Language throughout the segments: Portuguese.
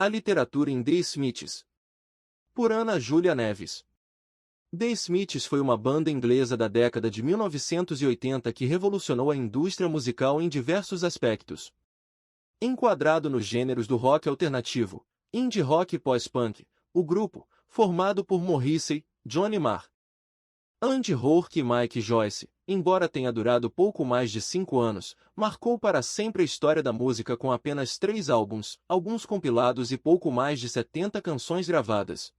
A literatura em The Smiths. Por Ana Júlia Neves. The Smiths foi uma banda inglesa da década de 1980 que revolucionou a indústria musical em diversos aspectos. Enquadrado nos gêneros do rock alternativo, indie rock e pós-punk, o grupo, formado por Morrissey, Johnny Marr, Andy Rourke e Mike Joyce, embora tenha durado pouco mais de 5 anos, marcou para sempre a história da música com apenas 3 álbuns, alguns compilados e pouco mais de 70 canções gravadas.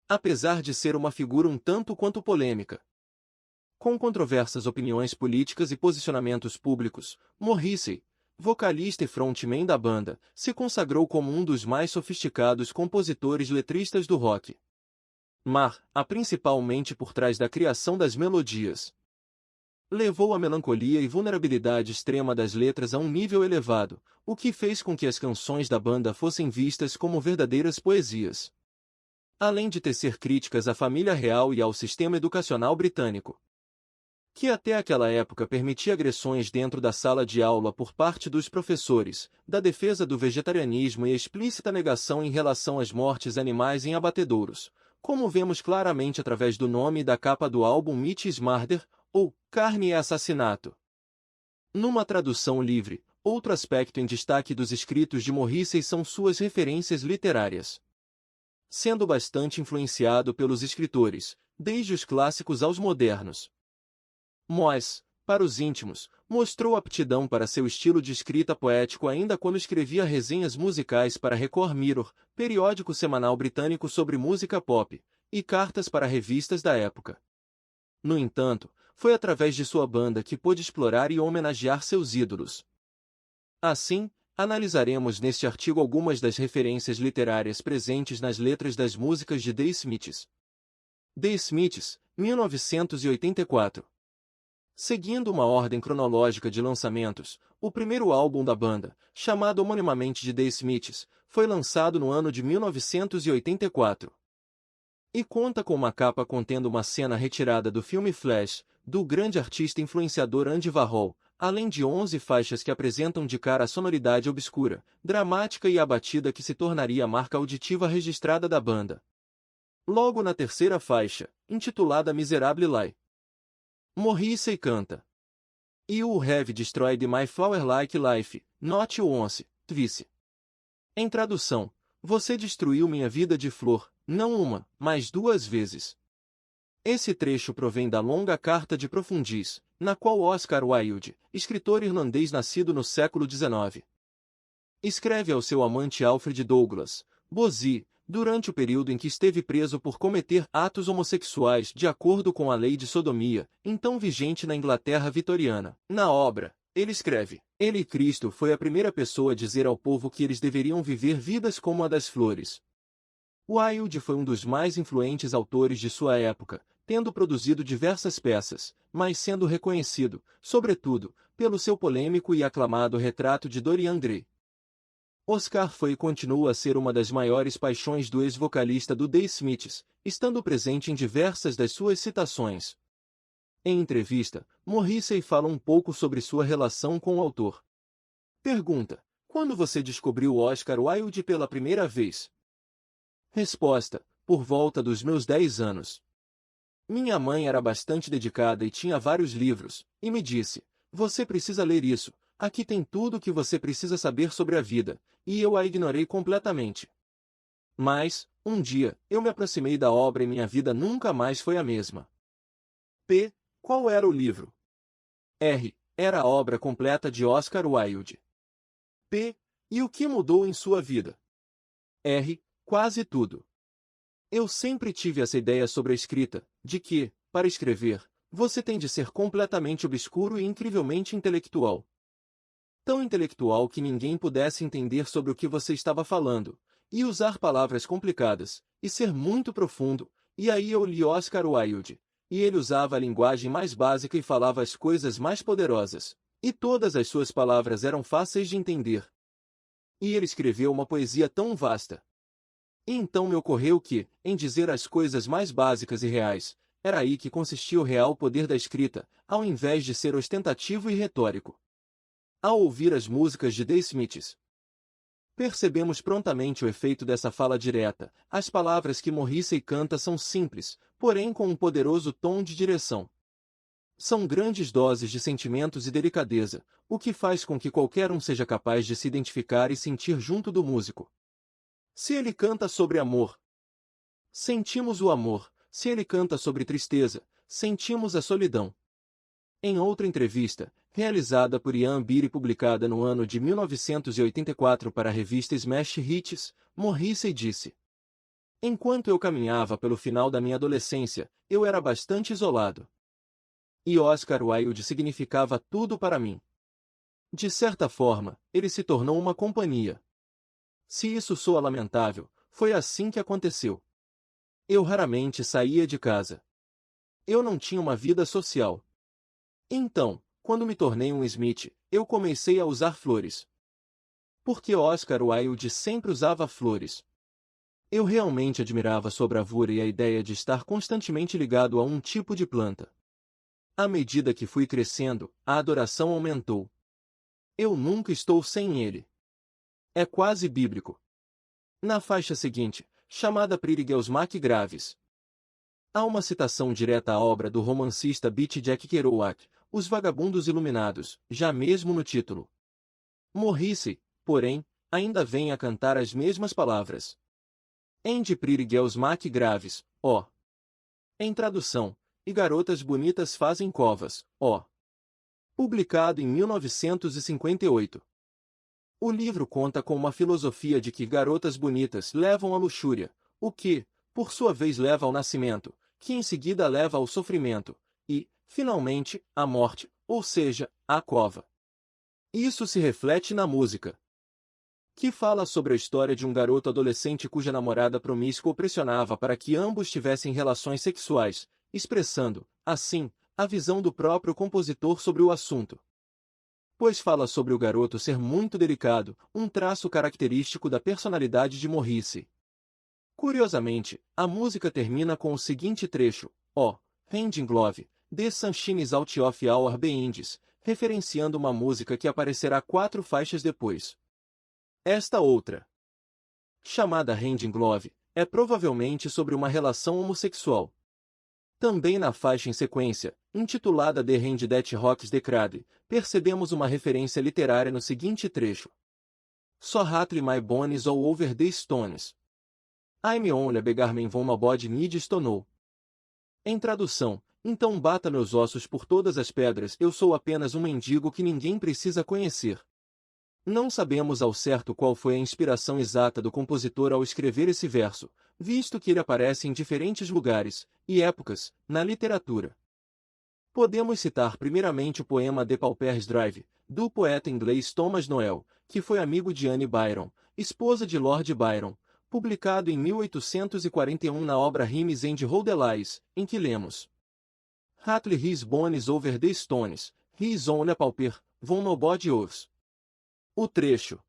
Apesar de ser uma figura um tanto quanto polêmica, com controversas opiniões políticas e posicionamentos públicos, Morrissey, vocalista e frontman da banda, se consagrou como um dos mais sofisticados compositores letristas do rock. Marr, principalmente por trás da criação das melodias, levou a melancolia e vulnerabilidade extrema das letras a um nível elevado, o que fez com que as canções da banda fossem vistas como verdadeiras poesias. Além de tecer críticas à família real e ao sistema educacional britânico, que até aquela época permitia agressões dentro da sala de aula por parte dos professores, da defesa do vegetarianismo e a explícita negação em relação às mortes animais em abatedouros, como vemos claramente através do nome e da capa do álbum Meat is Murder, ou Carne é Assassinato. Numa tradução livre, outro aspecto em destaque dos escritos de Morrissey são suas referências literárias. Sendo bastante influenciado pelos escritores, desde os clássicos aos modernos. Moyes, para os íntimos, mostrou aptidão para seu estilo de escrita poético ainda quando escrevia resenhas musicais para Record Mirror, periódico semanal britânico sobre música pop, e cartas para revistas da época. No entanto, foi através de sua banda que pôde explorar e homenagear seus ídolos. Assim, analisaremos neste artigo algumas das referências literárias presentes nas letras das músicas de The Smiths. The Smiths, 1984. Seguindo uma ordem cronológica de lançamentos, o primeiro álbum da banda, chamado homonimamente de The Smiths, foi lançado no ano de 1984. E conta com uma capa contendo uma cena retirada do filme Flash, do grande artista influenciador Andy Warhol, além de 11 faixas que apresentam de cara a sonoridade obscura, dramática e abatida que se tornaria a marca auditiva registrada da banda. Logo na terceira faixa, intitulada Miserable Lie, Morrissey canta: You have destroyed my flower-like life, not once, twice. Em tradução, você destruiu minha vida de flor, não uma, mas 2 vezes. Esse trecho provém da longa Carta de Profundis, na qual Oscar Wilde, escritor irlandês nascido no século XIX, escreve ao seu amante Alfred Douglas Bosie, durante o período em que esteve preso por cometer atos homossexuais de acordo com a lei de sodomia, então vigente na Inglaterra vitoriana. Na obra, ele escreve: Ele, Cristo, foi a primeira pessoa a dizer ao povo que eles deveriam viver vidas como a das flores. Wilde foi um dos mais influentes autores de sua época, tendo produzido diversas peças, mas sendo reconhecido, sobretudo, pelo seu polêmico e aclamado retrato de Dorian Gray. Oscar foi e continua a ser uma das maiores paixões do ex-vocalista do The Smiths, estando presente em diversas das suas citações. Em entrevista, Morrissey fala um pouco sobre sua relação com o autor. Pergunta: quando você descobriu Oscar Wilde pela primeira vez? Resposta: por volta dos meus 10 anos. Minha mãe era bastante dedicada e tinha vários livros, e me disse: você precisa ler isso, aqui tem tudo o que você precisa saber sobre a vida, e eu a ignorei completamente. Mas, um dia, eu me aproximei da obra e minha vida nunca mais foi a mesma. P. Qual era o livro? R. Era a obra completa de Oscar Wilde. P. E o que mudou em sua vida? R. Quase tudo. Eu sempre tive essa ideia sobre a escrita, de que, para escrever, você tem de ser completamente obscuro e incrivelmente intelectual. Tão intelectual que ninguém pudesse entender sobre o que você estava falando, e usar palavras complicadas, e ser muito profundo, e aí eu li Oscar Wilde, e ele usava a linguagem mais básica e falava as coisas mais poderosas, e todas as suas palavras eram fáceis de entender. E ele escreveu uma poesia tão vasta. E então me ocorreu que, em dizer as coisas mais básicas e reais, era aí que consistia o real poder da escrita, ao invés de ser ostentativo e retórico. Ao ouvir as músicas de The Smiths, Percebemos prontamente o efeito dessa fala direta. As palavras que Morrissey canta são simples, porém com um poderoso tom de direção. São grandes doses de sentimentos e delicadeza, o que faz com que qualquer um seja capaz de se identificar e sentir junto do músico. Se ele canta sobre amor, sentimos o amor. Se ele canta sobre tristeza, sentimos a solidão. Em outra entrevista, realizada por Ian Beer e publicada no ano de 1984 para a revista Smash Hits, Morrissey disse: "Enquanto eu caminhava pelo final da minha adolescência, eu era bastante isolado. E Oscar Wilde significava tudo para mim. De certa forma, ele se tornou uma companhia. Se isso soa lamentável, foi assim que aconteceu. Eu raramente saía de casa. Eu não tinha uma vida social. Então, quando me tornei um Smith, eu comecei a usar flores. Porque Oscar Wilde sempre usava flores. Eu realmente admirava sua bravura e a ideia de estar constantemente ligado a um tipo de planta. À medida que fui crescendo, a adoração aumentou. Eu nunca estou sem ele. É quase bíblico." Na faixa seguinte, chamada Pretty Girls Mac Graves, há uma citação direta à obra do romancista Beat Jack Kerouac, Os Vagabundos Iluminados, já mesmo no título. Morrissey, porém, ainda vem a cantar as mesmas palavras. "And Pretty Girls Mac Graves, ó." Em tradução, "E garotas bonitas fazem covas, ó." Publicado em 1958. O livro conta com uma filosofia de que garotas bonitas levam à luxúria, o que, por sua vez leva ao nascimento, que em seguida leva ao sofrimento, e, finalmente, à morte, ou seja, à cova. Isso se reflete na música, que fala sobre a história de um garoto adolescente cuja namorada promíscua o pressionava para que ambos tivessem relações sexuais, expressando, assim, a visão do próprio compositor sobre o assunto. Pois fala sobre o garoto ser muito delicado, um traço característico da personalidade de Morrissey. Curiosamente, a música termina com o seguinte trecho: "Oh, Hand in Glove, The Sunshine is Out of Our Beinds", referenciando uma música que aparecerá 4 faixas depois. Esta outra, chamada Hand in Glove, é provavelmente sobre uma relação homossexual. Também na faixa em sequência, intitulada The Hand That Rocks the Cradle, percebemos uma referência literária no seguinte trecho: "So rattle my bones all over the stones. I'm only a beggarman von nobody need stonou." Em tradução, "Então bata meus ossos por todas as pedras, eu sou apenas um mendigo que ninguém precisa conhecer." Não sabemos ao certo qual foi a inspiração exata do compositor ao escrever esse verso, visto que ele aparece em diferentes lugares e épocas na literatura. Podemos citar primeiramente o poema The Pauper's Drive, do poeta inglês Thomas Noel, que foi amigo de Anne Byron, esposa de Lord Byron, publicado em 1841 na obra Rhymes and Rodelies, em que lemos: "Rattle his bones over the stones, his only a pauper, von nobody owes." O trecho,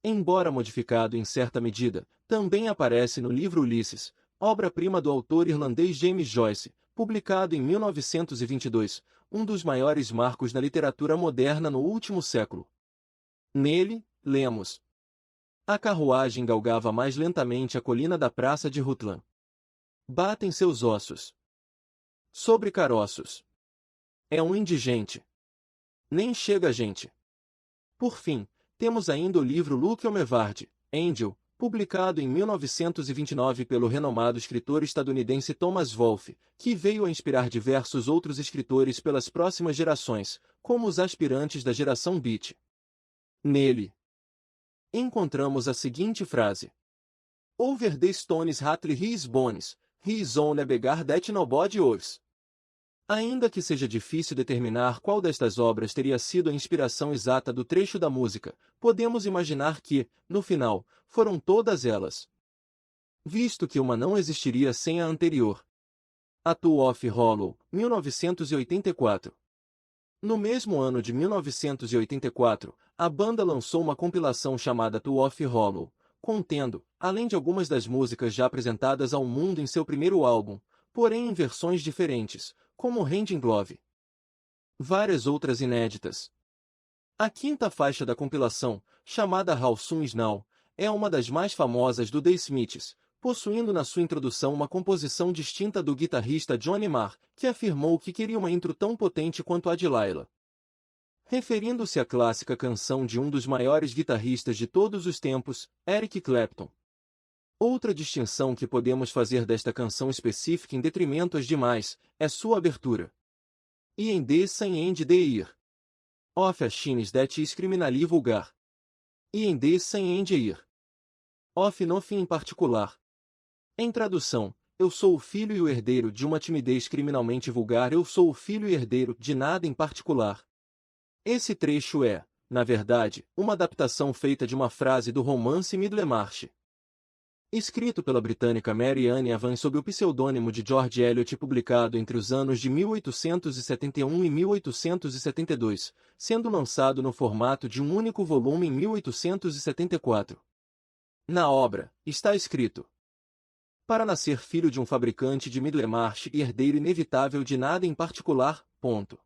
embora modificado em certa medida, também aparece no livro Ulisses, obra-prima do autor irlandês James Joyce, publicado em 1922, um dos maiores marcos na literatura moderna no último século. Nele, lemos: "A carruagem galgava mais lentamente a colina da praça de Rutland. Batem seus ossos sobre caroços. É um indigente. Nem chega a gente." Por fim, temos ainda o livro Luke Omevard, Angel, publicado em 1929 pelo renomado escritor estadunidense Thomas Wolfe, que veio a inspirar diversos outros escritores pelas próximas gerações, como os aspirantes da geração Beat. Nele, encontramos a seguinte frase: "Over the stones rattle his bones, his only a beggar that nobody owes." Ainda que seja difícil determinar qual destas obras teria sido a inspiração exata do trecho da música, podemos imaginar que, no final, foram todas elas. Visto que uma não existiria sem a anterior. A Two of Hollow, 1984. No mesmo ano de 1984, a banda lançou uma compilação chamada Two of Hollow, contendo, além de algumas das músicas já apresentadas ao mundo em seu primeiro álbum, porém em versões diferentes, como Hand in Glove. Várias outras inéditas. A quinta faixa da compilação, chamada How Soon Is Now, é uma das mais famosas do The Smiths, possuindo na sua introdução uma composição distinta do guitarrista Johnny Marr, que afirmou que queria uma intro tão potente quanto a de Layla. Referindo-se à clássica canção de um dos maiores guitarristas de todos os tempos, Eric Clapton. Outra distinção que podemos fazer desta canção específica em detrimento às demais, é sua abertura. E em des sem end de ir. Of a chines that is criminally vulgar. E em des sem end ir. Of nothing em particular. Em tradução, eu sou o filho e o herdeiro de uma timidez criminalmente vulgar. Eu sou o filho e herdeiro de nada em particular. Esse trecho é, na verdade, uma adaptação feita de uma frase do romance Middlemarch. Escrito pela britânica Mary Ann Evans sob o pseudônimo de George Eliot e publicado entre os anos de 1871 e 1872, sendo lançado no formato de um único volume em 1874. Na obra, está escrito: para nascer filho de um fabricante de Middlemarch e herdeiro inevitável de nada em particular, ponto.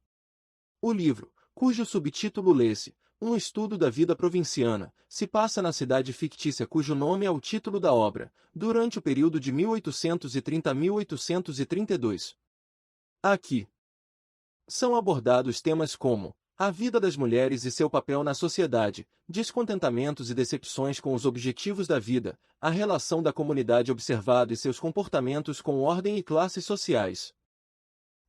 O livro, cujo subtítulo lê-se Um estudo da vida provinciana, se passa na cidade fictícia cujo nome é o título da obra, durante o período de 1830 a 1832. Aqui são abordados temas como a vida das mulheres e seu papel na sociedade, descontentamentos e decepções com os objetivos da vida, a relação da comunidade observada e seus comportamentos com ordem e classes sociais.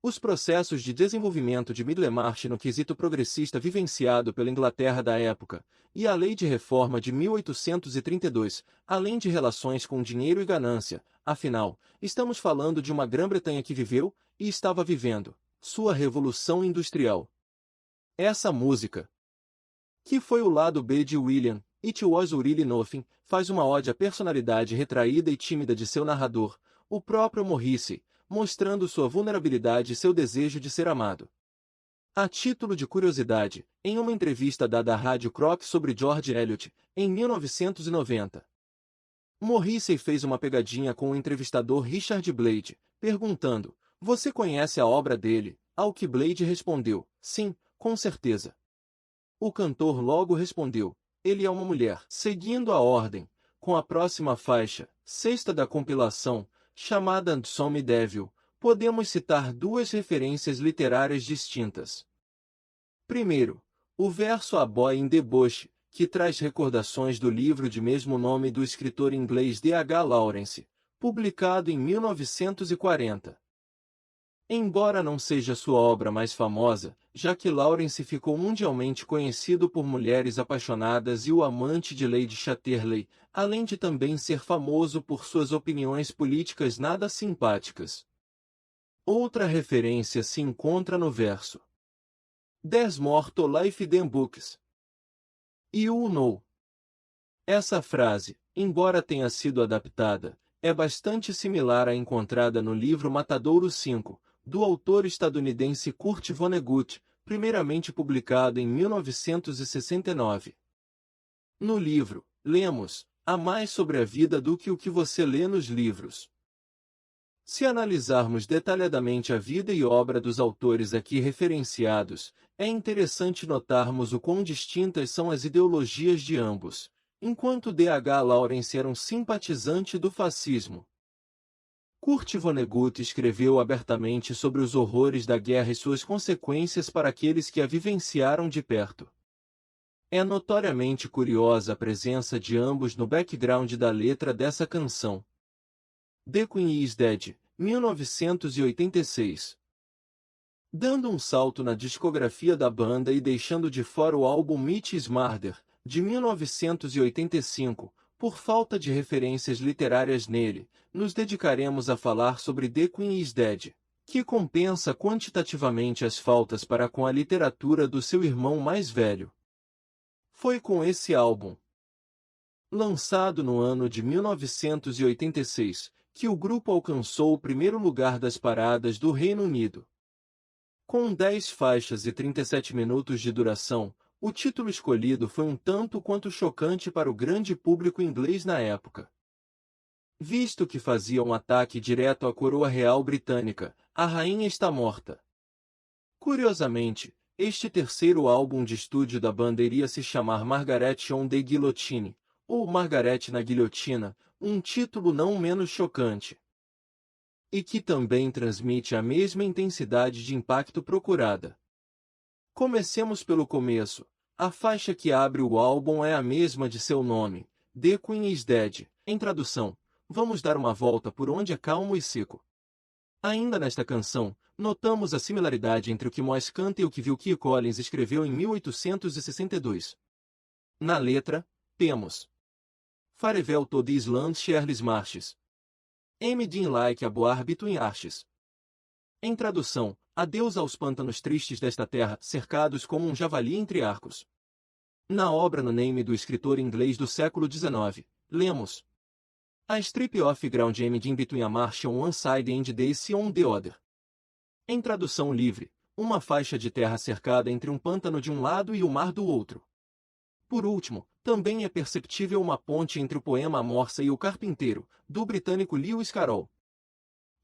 Os processos de desenvolvimento de Middlemarch no quesito progressista vivenciado pela Inglaterra da época, e a Lei de Reforma de 1832, além de relações com dinheiro e ganância, afinal, estamos falando de uma Grã-Bretanha que viveu, e estava vivendo, sua Revolução Industrial. Essa música, que foi o lado B de William, It Was Really Nothing, faz uma ode à personalidade retraída e tímida de seu narrador, o próprio Morrissey, mostrando sua vulnerabilidade e seu desejo de ser amado. A título de curiosidade, em uma entrevista dada à Rádio Croc sobre George Eliot, em 1990, Morrissey fez uma pegadinha com o entrevistador Richard Blade, perguntando: "Você conhece a obra dele?" Ao que Blade respondeu: "Sim, com certeza." O cantor logo respondeu: "Ele é uma mulher." Seguindo a ordem, com a próxima faixa, sexta da compilação, chamada And Some Devil, podemos citar duas referências literárias distintas. Primeiro, o verso A Boy in the Bush, que traz recordações do livro de mesmo nome do escritor inglês D. H. Lawrence, publicado em 1940. Embora não seja sua obra mais famosa, já que Lawrence ficou mundialmente conhecido por Mulheres Apaixonadas e O Amante de Lady Chatterley, além de também ser famoso por suas opiniões políticas nada simpáticas. Outra referência se encontra no verso There's more to life than books. You know. Essa frase, embora tenha sido adaptada, é bastante similar à encontrada no livro Matadouro 5, do autor estadunidense Kurt Vonnegut, primeiramente publicado em 1969. No livro, lemos: há mais sobre a vida do que o que você lê nos livros. Se analisarmos detalhadamente a vida e obra dos autores aqui referenciados, é interessante notarmos o quão distintas são as ideologias de ambos. Enquanto D. H. Lawrence era um simpatizante do fascismo, Kurt Vonnegut escreveu abertamente sobre os horrores da guerra e suas consequências para aqueles que a vivenciaram de perto. É notoriamente curiosa a presença de ambos no background da letra dessa canção. The Queen is Dead, 1986. Dando um salto na discografia da banda e deixando de fora o álbum Meat is Murder, de 1985, por falta de referências literárias nele, nos dedicaremos a falar sobre The Queen is Dead, que compensa quantitativamente as faltas para com a literatura do seu irmão mais velho. Foi com esse álbum, lançado no ano de 1986, que o grupo alcançou o primeiro lugar das paradas do Reino Unido. Com 10 faixas e 37 minutos de duração, o título escolhido foi um tanto quanto chocante para o grande público inglês na época, visto que fazia um ataque direto à coroa real britânica: a rainha está morta. Curiosamente, Este terceiro álbum de estúdio da banda iria se chamar Margaret on the Guillotine, ou Margaret na Guilhotina, um título não menos chocante. E que também transmite a mesma intensidade de impacto procurada. Comecemos pelo começo. A faixa que abre o álbum é a mesma de seu nome, The Queen is Dead. Em tradução, vamos dar uma volta por onde é calmo e seco. Ainda nesta canção, notamos a similaridade entre o que Moss canta e o que Phil Collins escreveu em 1862. Na letra, temos Farewell to these lands Shirley's Marshes. Emmeline like a boar between arches. Em tradução, adeus aos pântanos tristes desta terra, cercados como um javali entre arcos. Na obra No Name do escritor inglês do século XIX, lemos A strip of ground ending between a marsh on one side and the sea on the other. Em tradução livre, uma faixa de terra cercada entre um pântano de um lado e o mar do outro. Por último, também é perceptível uma ponte entre o poema A Morsa e o Carpinteiro, do britânico Lewis Carroll.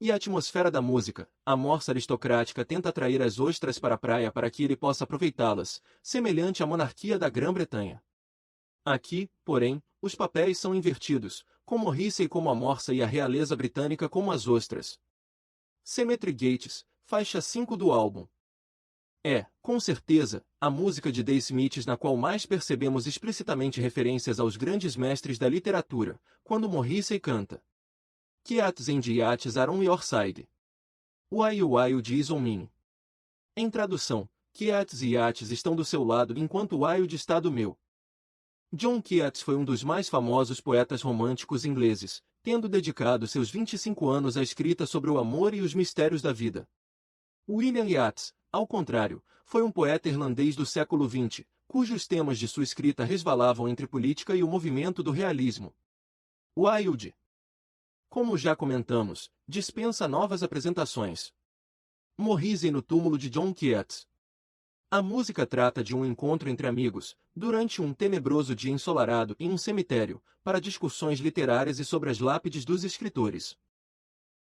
E a atmosfera da música, a morsa aristocrática tenta atrair as ostras para a praia para que ele possa aproveitá-las, semelhante à monarquia da Grã-Bretanha. Aqui, porém, os papéis são invertidos, com Morrissey como a morsa e a realeza britânica como as ostras. Cemetery Gates, faixa 5 do álbum. É, com certeza, a música de The Smiths na qual mais percebemos explicitamente referências aos grandes mestres da literatura, quando Morrissey canta Cats and Yachts are on your side. Wild is on mine. Em tradução, Keats e Yachts estão do seu lado enquanto Wild está do meu. John Keats foi um dos mais famosos poetas românticos ingleses, tendo dedicado seus 25 anos à escrita sobre o amor e os mistérios da vida. William Yeats, ao contrário, foi um poeta irlandês do século XX, cujos temas de sua escrita resvalavam entre política e o movimento do realismo. Wilde, como já comentamos, dispensa novas apresentações. Morrissey no túmulo de John Keats. A música trata de um encontro entre amigos, durante um tenebroso dia ensolarado em um cemitério, para discussões literárias e sobre as lápides dos escritores.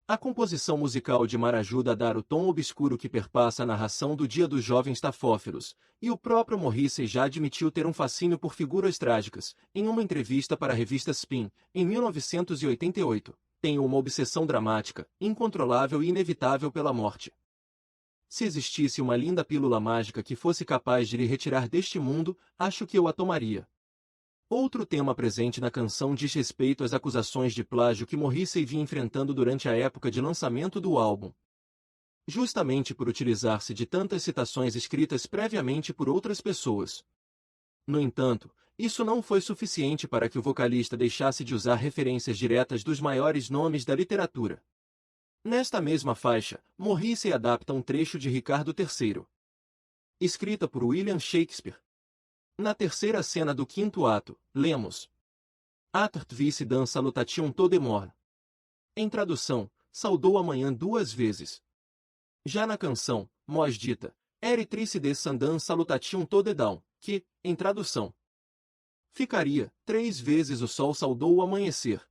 A composição musical de Mar ajuda a dar o tom obscuro que perpassa a narração do dia dos jovens tafófilos, e o próprio Morrissey já admitiu ter um fascínio por figuras trágicas, em uma entrevista para a revista Spin, em 1988. Tenho uma obsessão dramática, incontrolável e inevitável pela morte. Se existisse uma linda pílula mágica que fosse capaz de lhe retirar deste mundo, acho que eu a tomaria. Outro tema presente na canção diz respeito às acusações de plágio que Morrissey vinha enfrentando durante a época de lançamento do álbum. Justamente por utilizar-se de tantas citações escritas previamente por outras pessoas. No entanto, isso não foi suficiente para que o vocalista deixasse de usar referências diretas dos maiores nomes da literatura. Nesta mesma faixa, Morrissey adapta um trecho de Ricardo III. Escrita por William Shakespeare. Na terceira cena do quinto ato, lemos Atart vice dan salutation todemor. Em tradução, saudou a manhã duas vezes. Já na canção, Moss dita Eritrice de sandan salutation todedão, que, em tradução, ficaria, 3 vezes o sol saudou o amanhecer.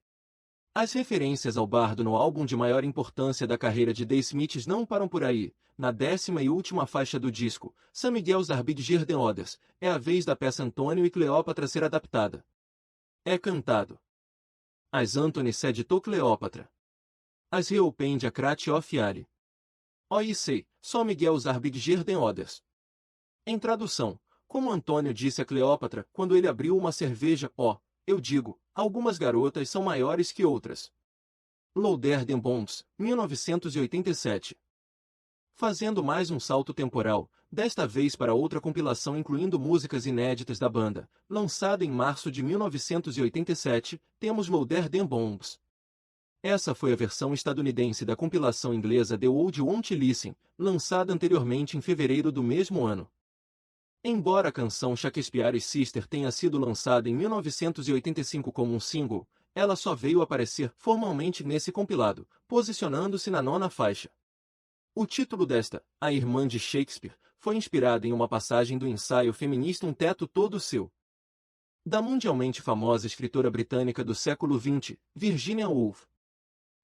As referências ao bardo no álbum de maior importância da carreira de The Smiths não param por aí. Na 10ª e última faixa do disco, São Miguel's Arbid den Oders, é a vez da peça Antônio e Cleópatra ser adaptada. É cantado. As Antony sed to Cleópatra. As reopende a Crate of Ari. Oisei, São Miguel's Arbid den Oders. Em tradução, como Antônio disse a Cleópatra quando ele abriu uma cerveja, eu digo, algumas garotas são maiores que outras. Louder den Bombs, 1987. Fazendo mais um salto temporal, desta vez para outra compilação incluindo músicas inéditas da banda, lançada em março de 1987, temos Louder den Bombs. Essa foi a versão estadunidense da compilação inglesa The World Won't Listen, lançada anteriormente em fevereiro do mesmo ano. Embora a canção Shakespeare's Sister tenha sido lançada em 1985 como um single, ela só veio aparecer formalmente nesse compilado, posicionando-se na 9ª faixa. O título desta, A Irmã de Shakespeare, foi inspirado em uma passagem do ensaio feminista Um Teto Todo Seu, da mundialmente famosa escritora britânica do século XX, Virginia Woolf.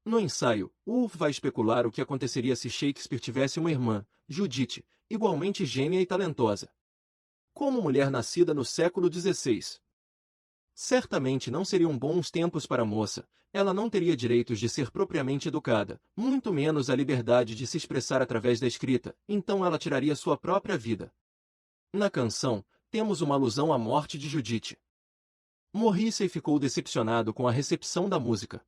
No ensaio, Woolf vai especular o que aconteceria se Shakespeare tivesse uma irmã, Judith, igualmente gênia e talentosa. Como mulher nascida no século XVI. Certamente não seriam bons tempos para a moça, ela não teria direitos de ser propriamente educada, muito menos a liberdade de se expressar através da escrita, então ela tiraria sua própria vida. Na canção, temos uma alusão à morte de Judite. Morrissey ficou decepcionado com a recepção da música.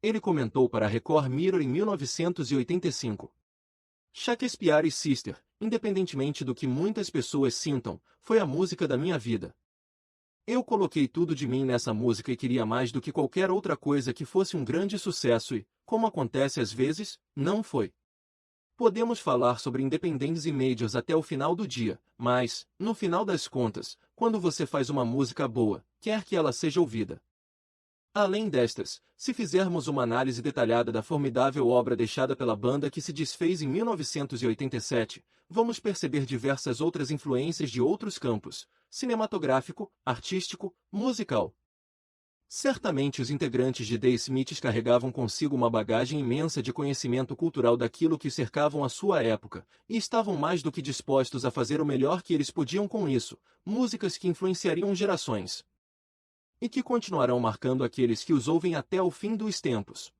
Ele comentou para a Record Mirror em 1985. Shakespeare's Sister, independentemente do que muitas pessoas sintam, foi a música da minha vida. Eu coloquei tudo de mim nessa música e queria mais do que qualquer outra coisa que fosse um grande sucesso e, como acontece às vezes, não foi. Podemos falar sobre independentes e majors até o final do dia, mas, no final das contas, quando você faz uma música boa, quer que ela seja ouvida. Além destas, se fizermos uma análise detalhada da formidável obra deixada pela banda que se desfez em 1987, vamos perceber diversas outras influências de outros campos, cinematográfico, artístico, musical. Certamente os integrantes de The Smiths carregavam consigo uma bagagem imensa de conhecimento cultural daquilo que cercavam a sua época, e estavam mais do que dispostos a fazer o melhor que eles podiam com isso, músicas que influenciariam gerações. E que continuarão marcando aqueles que os ouvem até o fim dos tempos.